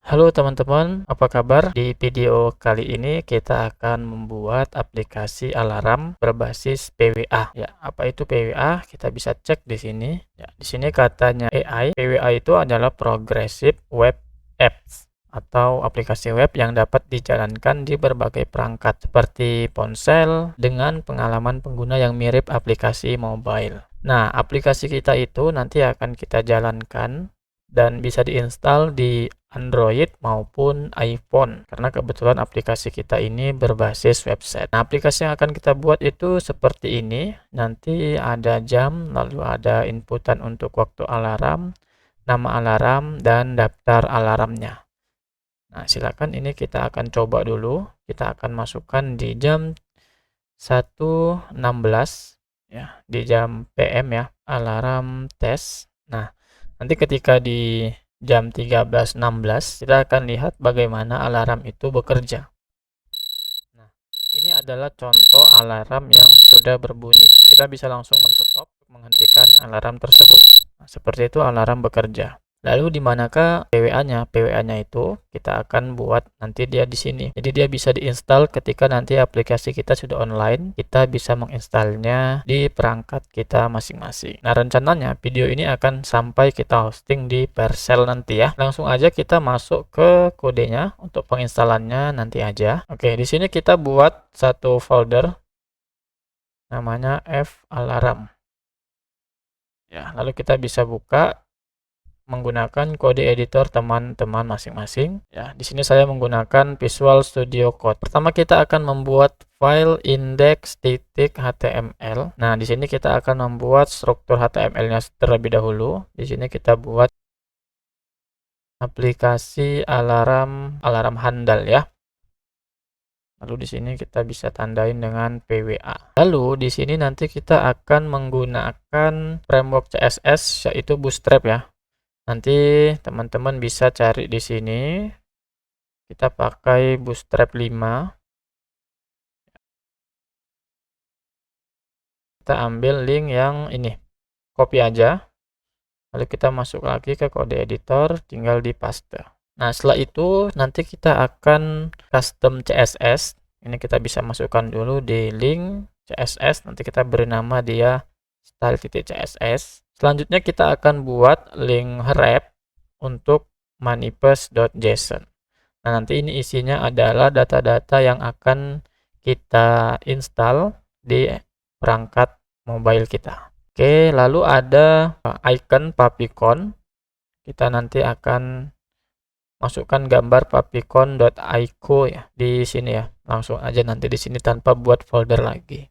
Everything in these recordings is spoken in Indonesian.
Halo teman-teman, apa kabar? Di video kali ini kita akan membuat aplikasi alarm berbasis PWA. Ya, apa itu PWA? Kita bisa cek di sini. Ya, di sini katanya AI. PWA itu adalah Progressive Web Apps atau aplikasi web yang dapat dijalankan di berbagai perangkat seperti ponsel dengan pengalaman pengguna yang mirip aplikasi mobile. Nah, aplikasi kita itu nanti akan kita jalankan dan bisa diinstal di Android maupun iPhone karena kebetulan aplikasi kita ini berbasis website. Nah, aplikasi yang akan kita buat itu seperti ini. Nanti ada jam, lalu ada inputan untuk waktu alarm, nama alarm, dan daftar alarmnya. Nah, silakan ini kita akan coba dulu. Kita akan masukkan di jam 1.16 ya, di jam PM ya, alarm tes. Nah, nanti ketika di jam 13.16 kita akan lihat bagaimana alarm itu bekerja. Nah, ini adalah contoh alarm yang sudah berbunyi. Kita bisa langsung men-stop menghentikan alarm tersebut. Nah, seperti itu alarm bekerja. Lalu di manakah PWA-nya? PWA-nya itu kita akan buat nanti dia di sini. Jadi dia bisa diinstal ketika nanti aplikasi kita sudah online. Kita bisa menginstalnya di perangkat kita masing-masing. Nah, rencananya video ini akan sampai kita hosting di Vercel nanti ya. Langsung aja kita masuk ke kodenya untuk penginstalannya nanti aja. Oke, di sini kita buat satu folder namanya F Alarm. Ya, lalu kita bisa buka menggunakan kode editor teman-teman masing-masing. Ya, di sini saya menggunakan Visual Studio Code. Pertama kita akan membuat file index.html. Nah, di sini kita akan membuat struktur HTML-nya terlebih dahulu. Di sini kita buat aplikasi alarm handal ya. Lalu di sini kita bisa tandain dengan PWA. Lalu di sini nanti kita akan menggunakan framework CSS yaitu Bootstrap ya. Nanti teman-teman bisa cari di sini. Kita pakai Bootstrap 5. Kita ambil link yang ini. Copy aja. Lalu kita masuk lagi ke kode editor, tinggal di paste. Nah, setelah itu nanti kita akan custom CSS. Ini kita bisa masukkan dulu di link CSS. Nanti kita beri nama dia style.css. Selanjutnya kita akan buat link wrap untuk manifest.json. Nah, nanti ini isinya adalah data-data yang akan kita install di perangkat mobile kita. Oke, lalu ada icon Papicon. Kita nanti akan masukkan gambar papicon.io ya di sini ya. Langsung aja nanti di sini tanpa buat folder lagi.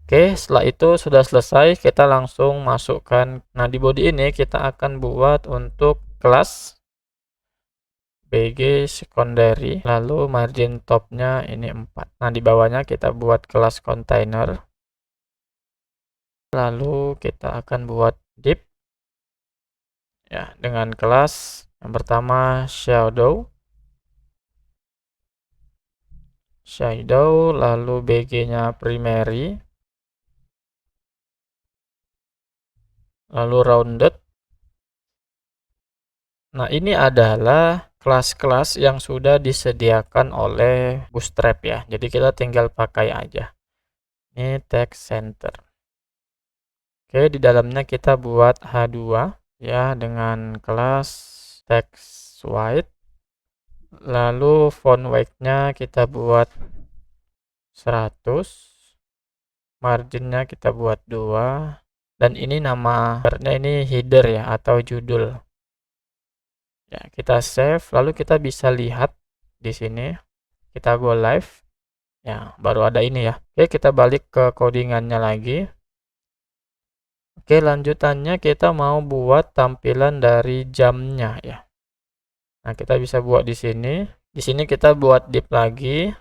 Oke, setelah itu sudah selesai, kita langsung masukkan. Nah, di body ini kita akan buat untuk kelas BG secondary, lalu margin topnya ini 4. Nah, di bawahnya kita buat kelas container. Lalu kita akan buat div ya dengan kelas yang pertama shadow, lalu BG-nya primary, lalu rounded. Nah, ini adalah kelas-kelas yang sudah disediakan oleh Bootstrap ya. Jadi kita tinggal pakai aja. Ini text center. Oke, di dalamnya kita buat H2 ya dengan kelas text white. Lalu font weight-nya kita buat 100. Marginnya kita buat 2. Dan ini nama ini header ya atau judul. Ya, kita save, lalu kita bisa lihat di sini. Kita go live. Ya, baru ada ini ya. Oke, kita balik ke codingannya lagi. Oke, lanjutannya kita mau buat tampilan dari jamnya ya. Nah, kita bisa buat di sini. Di sini kita buat div lagi.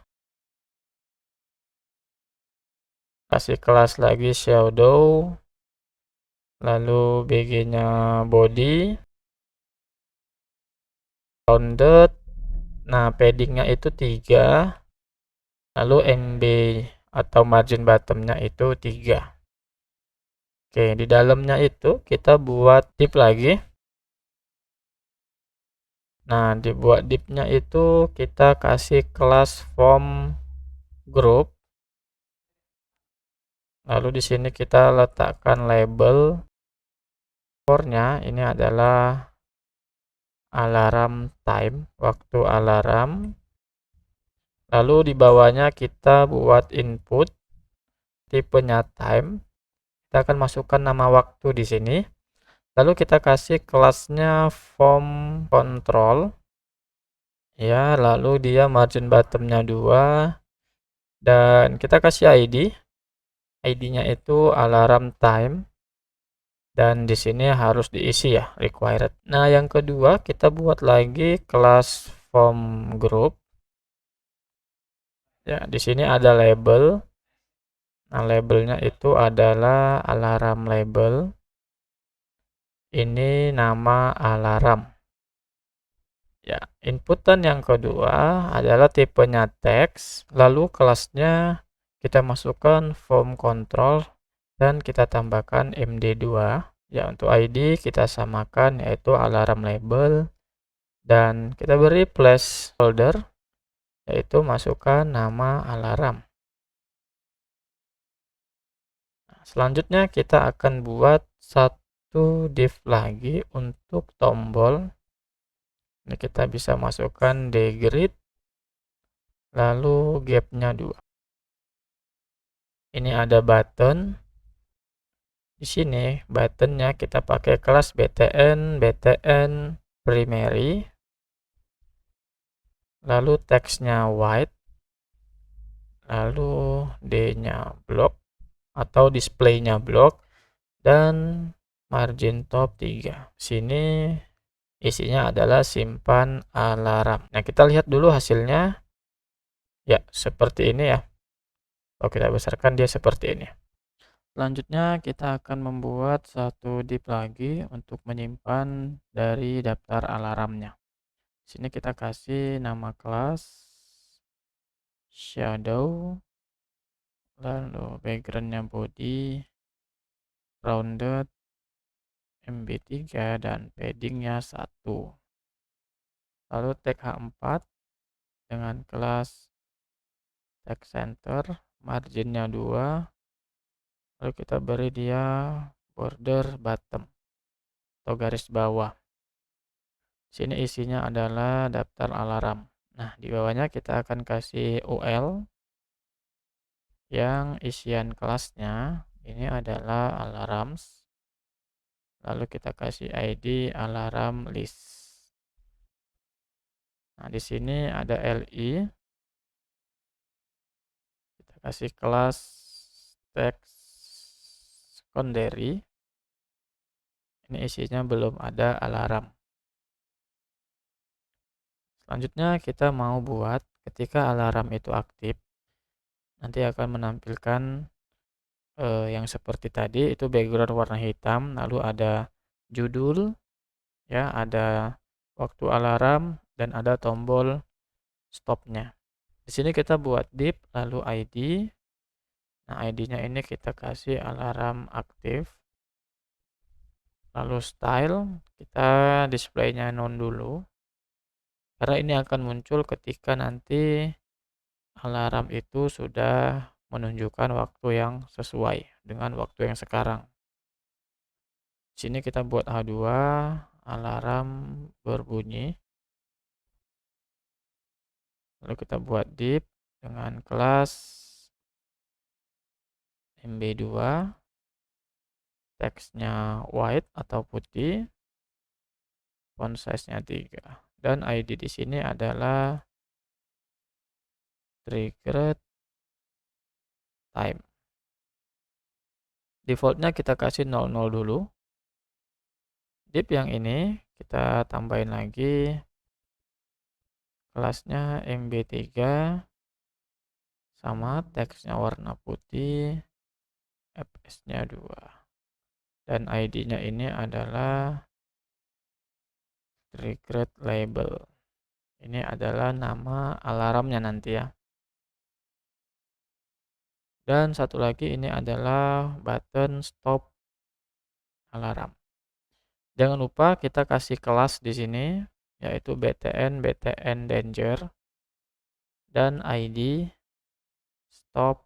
Kasih kelas lagi shadow. Lalu BG-nya body. Rounded. Nah, paddingnya itu 3. Lalu MB atau margin bottomnya itu 3. Oke, di dalamnya itu kita buat div lagi. Nah, dibuat div-nya itu kita kasih kelas form group. Lalu di sini kita letakkan label. Core-nya ini adalah alarm time, waktu alarm. Lalu di bawahnya kita buat input, tipenya time. Kita akan masukkan nama waktu di sini. Lalu kita kasih kelasnya form control. Ya, lalu dia margin bottomnya 2. Dan kita kasih ID. ID-nya itu alarm time. Dan di sini harus diisi ya, required. Nah, yang kedua kita buat lagi kelas form group. Ya, di sini ada label. Nah, labelnya itu adalah alarm label. Ini nama alarm. Ya, inputan yang kedua adalah tipenya teks, lalu kelasnya kita masukkan form control dan kita tambahkan MD2. Ya, untuk ID kita samakan yaitu alarm label dan kita beri placeholder yaitu masukkan nama alarm. Nah, selanjutnya kita akan buat satu div lagi untuk tombol. Ini kita bisa masukkan degreed lalu gapnya 2. Ini ada button. Di sini buttonnya kita pakai kelas btn primary. Lalu teksnya white. Lalu D-nya block atau displaynya block dan margin top 3. Sini isinya adalah simpan alarm. Nah, kita lihat dulu hasilnya. Ya, seperti ini ya. Kalau kita besarkan dia seperti ini. Selanjutnya kita akan membuat satu div lagi untuk menyimpan dari daftar alarmnya. Di sini kita kasih nama kelas shadow, lalu backgroundnya body, rounded, MB3 dan paddingnya 1. Lalu tag H4 dengan kelas text center, marginnya 2. Lalu kita beri dia border bottom atau garis bawah. Sini isinya adalah daftar alarm. Nah, di bawahnya kita akan kasih UL yang isian kelasnya ini adalah alarms. Lalu kita kasih ID alarm list. Nah, di sini ada LI. Kita kasih kelas text secondary. Ini isinya belum ada alarm. Selanjutnya kita mau buat ketika alarm itu aktif, nanti akan menampilkan yang seperti tadi, itu background warna hitam, lalu ada judul, ya, ada waktu alarm, dan ada tombol stopnya. Di sini kita buat div, lalu ID. Nah, ID-nya ini kita kasih alarm aktif. Lalu style, kita displaynya none dulu. Karena ini akan muncul ketika nanti alarm itu sudah menunjukkan waktu yang sesuai dengan waktu yang sekarang. Di sini kita buat H2, alarm berbunyi. Lalu kita buat div dengan kelas MB2, teksnya white atau putih, font size-nya 3. Dan ID di sini adalah triggered time. Defaultnya kita kasih 00 dulu. Div yang ini kita tambahin lagi kelasnya MB3 sama teksnya warna putih, fs-nya 2. Dan ID-nya ini adalah triggered label. Ini adalah nama alarmnya nanti ya. Dan satu lagi ini adalah button stop alarm. Jangan lupa kita kasih kelas di sini yaitu btn danger, dan ID stop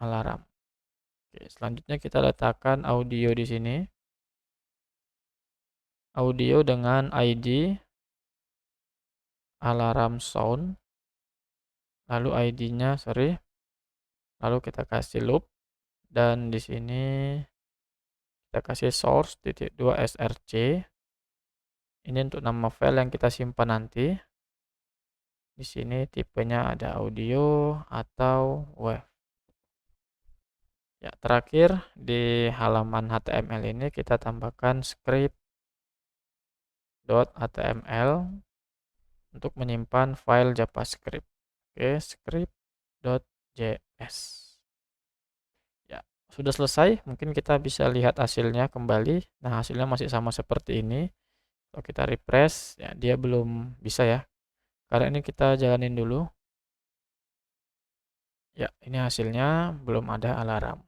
alarm. Oke, selanjutnya kita letakkan audio di sini. Audio dengan ID alarm sound, lalu ID-nya lalu kita kasih loop, dan di sini kita kasih source .2 src. Ini untuk nama file yang kita simpan nanti. Di sini tipenya ada audio atau WAV. Ya, terakhir di halaman HTML ini kita tambahkan script.html untuk menyimpan file JavaScript. Oke, script.js. Ya, sudah selesai. Mungkin kita bisa lihat hasilnya kembali. Nah, hasilnya masih sama seperti ini. Kalau kita refresh, ya dia belum bisa ya. Karena ini kita jalanin dulu. Ya, ini hasilnya belum ada alarm.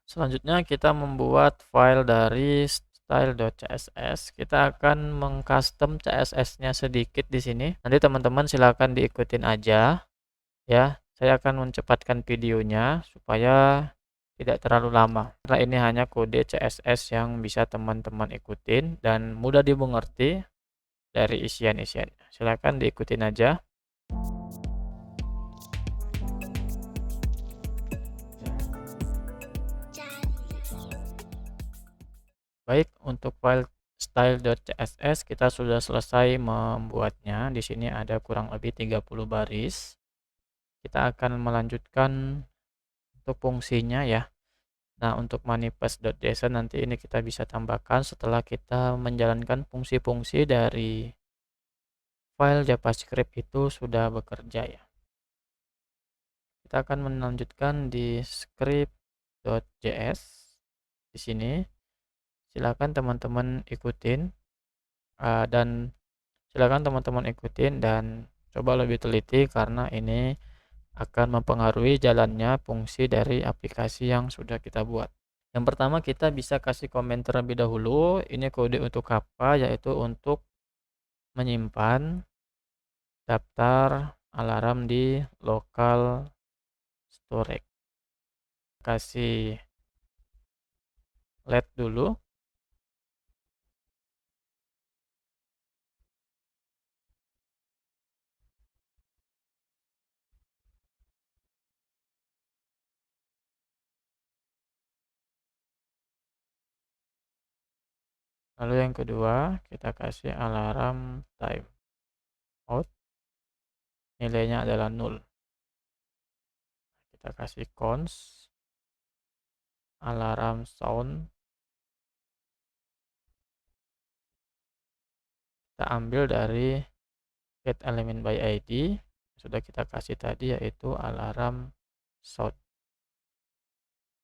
Selanjutnya kita membuat file dari style.css. Kita akan mengcustom CSS-nya sedikit di sini. Nanti teman-teman silakan diikutin aja ya. Saya akan mencepatkan videonya supaya tidak terlalu lama. Karena ini hanya kode CSS yang bisa teman-teman ikutin dan mudah dimengerti dari isian-isiannya. Silakan diikutin aja. Baik, untuk file style.css kita sudah selesai membuatnya. Di sini ada kurang lebih 30 baris. Kita akan melanjutkan untuk fungsinya ya. Nah, untuk manifest.json nanti ini kita bisa tambahkan setelah kita menjalankan fungsi-fungsi dari file JavaScript itu sudah bekerja ya. Kita akan melanjutkan di script.js. Di sini silakan teman-teman ikutin dan silakan teman-teman ikutin dan coba lebih teliti karena ini akan mempengaruhi jalannya fungsi dari aplikasi yang sudah kita buat. Yang pertama kita bisa kasih komen terlebih dahulu. Ini kode untuk apa? Yaitu untuk menyimpan daftar alarm di local storage. Kasih let dulu. Lalu yang kedua kita kasih alarm time out. Nilainya adalah 0. Kita kasih const alarm sound. Kita ambil dari get element by id sudah kita kasih tadi yaitu alarm sound.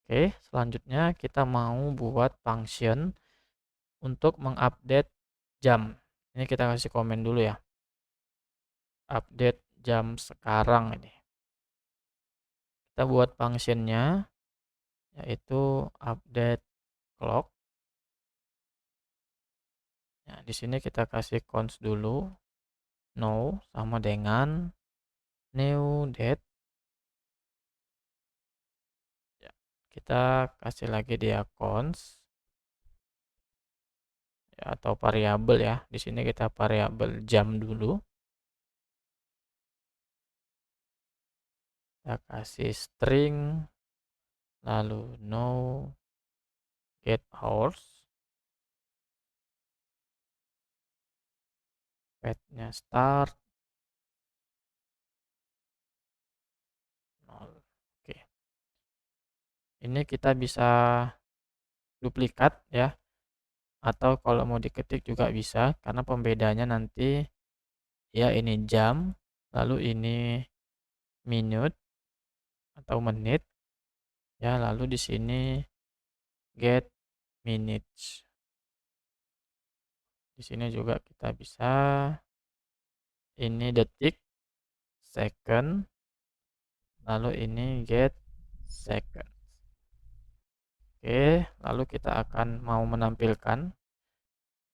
Oke, selanjutnya kita mau buat function untuk mengupdate jam. Ini kita kasih komen dulu ya. Update jam sekarang ini. Kita buat functionnya yaitu update clock. Nah, di sini kita kasih const dulu. No sama dengan new date. Ya, kita kasih lagi dia const ya, atau variabel ya. Di sini kita variabel jam dulu. Kita kasih string lalu no get hours. Path-nya start 0. Oke. Ini kita bisa duplikat ya. Atau kalau mau diketik juga bisa karena pembedanya nanti ya ini jam, lalu ini minute atau menit. Ya, lalu di sini get minutes. Di sini juga kita bisa ini detik, second, lalu ini get second. Oke, lalu kita akan mau menampilkan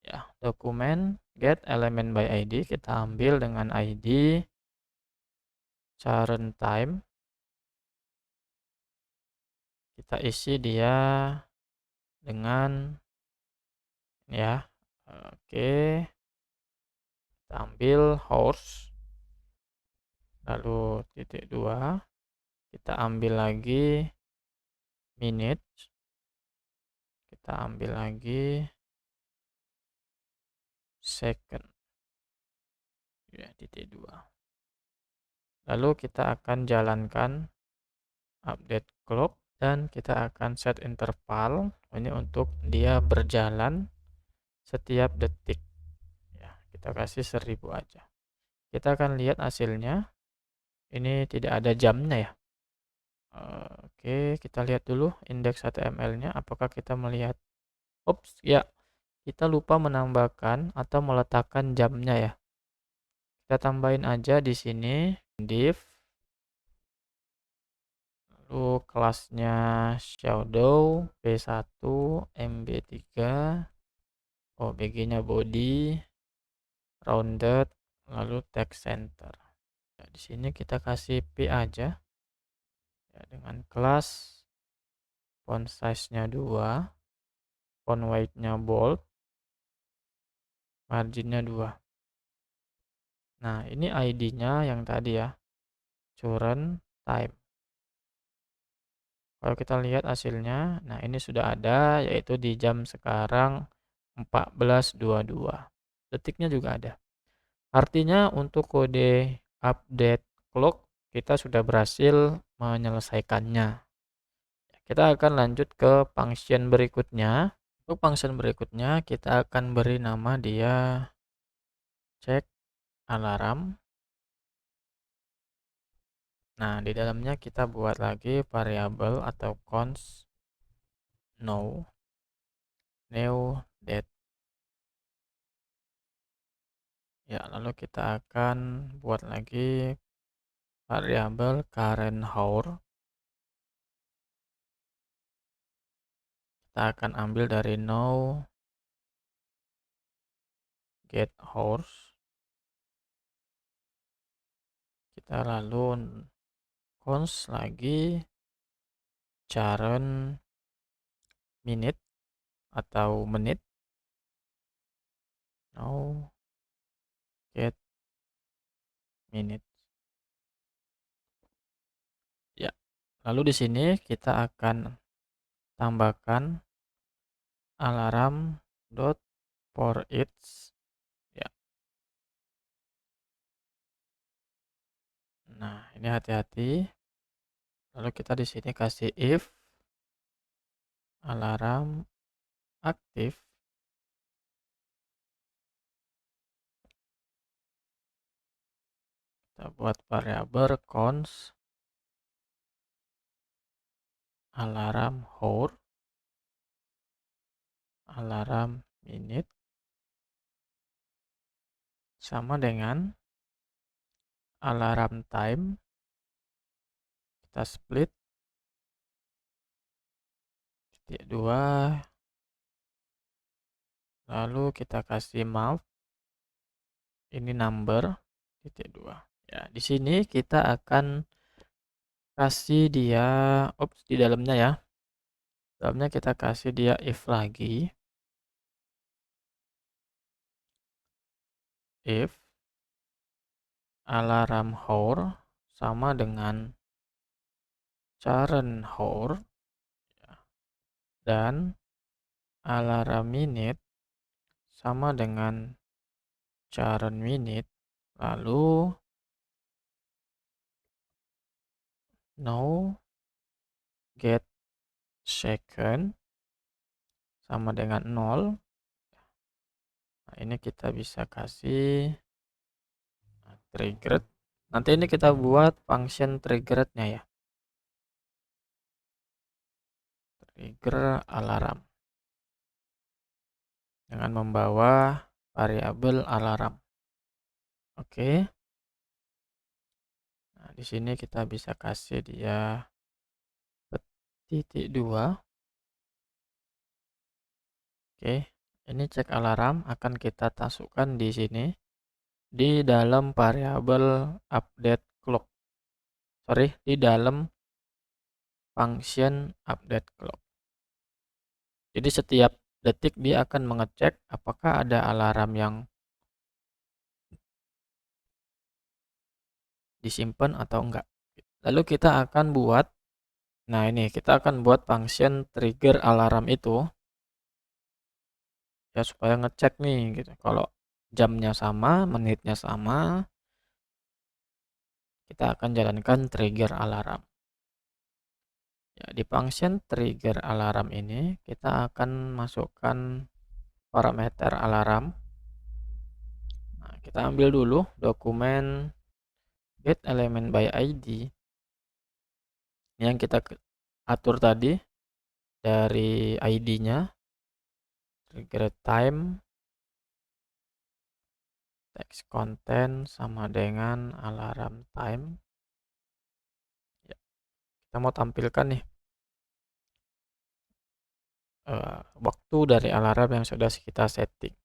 ya dokumen get element by ID, kita ambil dengan ID current time, kita isi dia dengan ya. Oke, kita ambil horse, lalu titik 2, kita ambil lagi minute, kita ambil lagi second, ya titik 2. Lalu kita akan jalankan update clock dan kita akan set interval ini untuk dia berjalan setiap detik. Ya, kita kasih 1000 aja. Kita akan lihat hasilnya. Ini tidak ada jamnya ya. Oke, kita lihat dulu indeks HTML-nya apakah kita melihat. Ups, ya. Kita lupa menambahkan atau meletakkan jamnya ya. Kita tambahin aja di sini div, lalu kelasnya shadow p1 mb3, obg-nya body, rounded, lalu text center. Ya, di sini kita kasih p aja ya, dengan kelas font size-nya 2, font weight-nya bold, margin-nya 2. Nah, ini ID-nya yang tadi ya, current time. Kalau kita lihat hasilnya, nah ini sudah ada, yaitu di jam sekarang 14.22. Detiknya juga ada. Artinya untuk kode update clock kita sudah berhasil menyelesaikannya. Kita akan lanjut ke function berikutnya. Untuk function berikutnya kita akan beri nama dia check alarm. Nah, di dalamnya kita buat lagi variabel atau const now new date. Ya, lalu kita akan buat lagi variabel current hour. Kita akan ambil dari now get hours. Kita lalu const lagi current minute atau menit. Now get minute. Ya. Lalu di sini kita akan tambahkan alarm dot for each. Ya. Nah, ini hati-hati. Lalu kita di sini kasih if alarm aktif. Kita buat variabel const alarm hour, alarm minute sama dengan alarm time. Kita split titik 2, lalu kita kasih map ini number titik 2. Ya, di sini kita akan kasih dia di dalamnya ya. Dalamnya kita kasih dia if lagi. If alarm hour sama dengan current hour dan alarm minute sama dengan current minute, lalu now get second sama dengan 0. Nah, ini kita bisa kasih triggered. Nanti ini kita buat function triggerednya ya. Trigger alarm dengan membawa variabel alarm. Oke. Nah, di sini kita bisa kasih dia titik 2. Oke. Ini cek alarm akan kita masukkan di sini di dalam variabel update clock. Sorry, di dalam function update clock. Jadi setiap detik dia akan mengecek apakah ada alarm yang disimpan atau enggak. Lalu kita akan buat, nah ini kita akan buat function trigger alarm itu ya supaya ngecek nih gitu. Kalau jamnya sama, menitnya sama, kita akan jalankan trigger alarm. Ya, di function trigger alarm ini kita akan masukkan parameter alarm. Nah, kita ambil dulu dokumen get element by ID yang kita atur tadi dari ID-nya, trigger time, text content sama dengan alarm time. Ya, kita mau tampilkan nih waktu dari alarm yang sudah kita setting.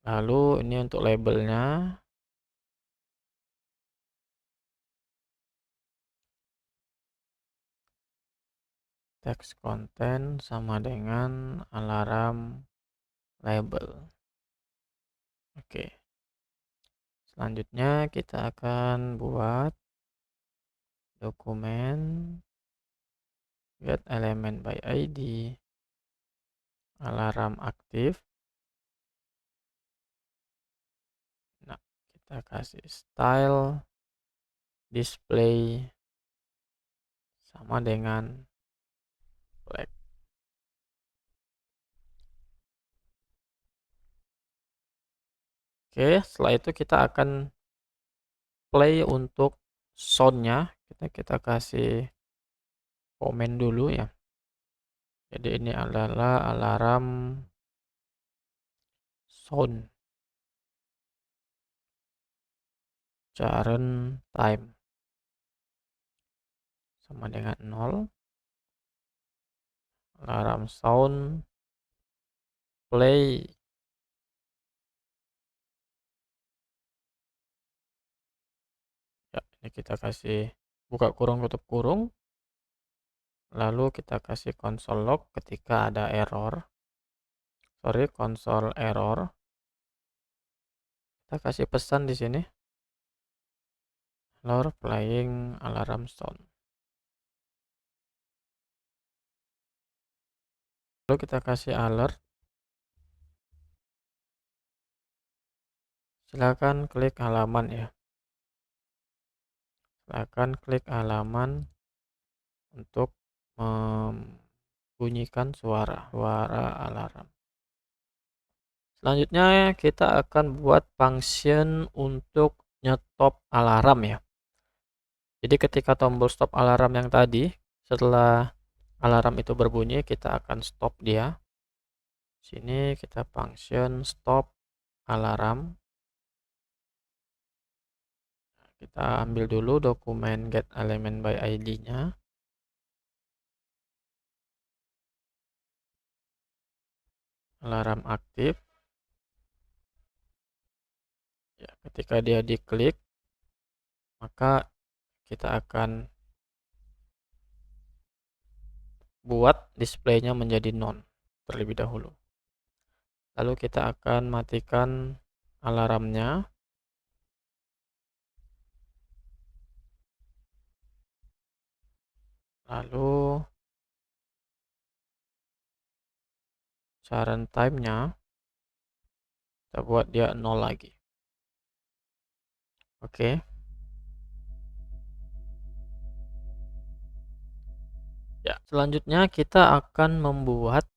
Lalu ini untuk labelnya, text content sama dengan alarm label. Oke. Selanjutnya kita akan buat dokumen get element by ID alarm aktif. Nah, kita kasih style display sama dengan flag. Oke, setelah itu kita akan play untuk soundnya. Kita kasih komen dulu ya. Jadi ini adalah alarm sound current time sama dengan 0. Alarm sound play. Ya, ini kita kasih buka kurung tutup kurung. Lalu kita kasih console log ketika ada error. Sorry, console error. Kita kasih pesan di sini. Error playing alarm sound. Lalu kita kasih alert. Silakan klik halaman ya. Silakan klik halaman untuk membunyikan suara alarm. Selanjutnya kita akan buat function untuk nyetop alarm ya. Jadi ketika tombol stop alarm yang tadi, setelah alarm itu berbunyi, kita akan stop dia. Sini kita function stop alarm. Kita ambil dulu dokumen get element by ID-nya. Alarm aktif. Ya, ketika dia diklik, maka kita akan buat displaynya menjadi non terlebih dahulu. Lalu kita akan matikan alarmnya. Lalu current time-nya kita buat dia 0 lagi. Oke. Ya, selanjutnya kita akan membuat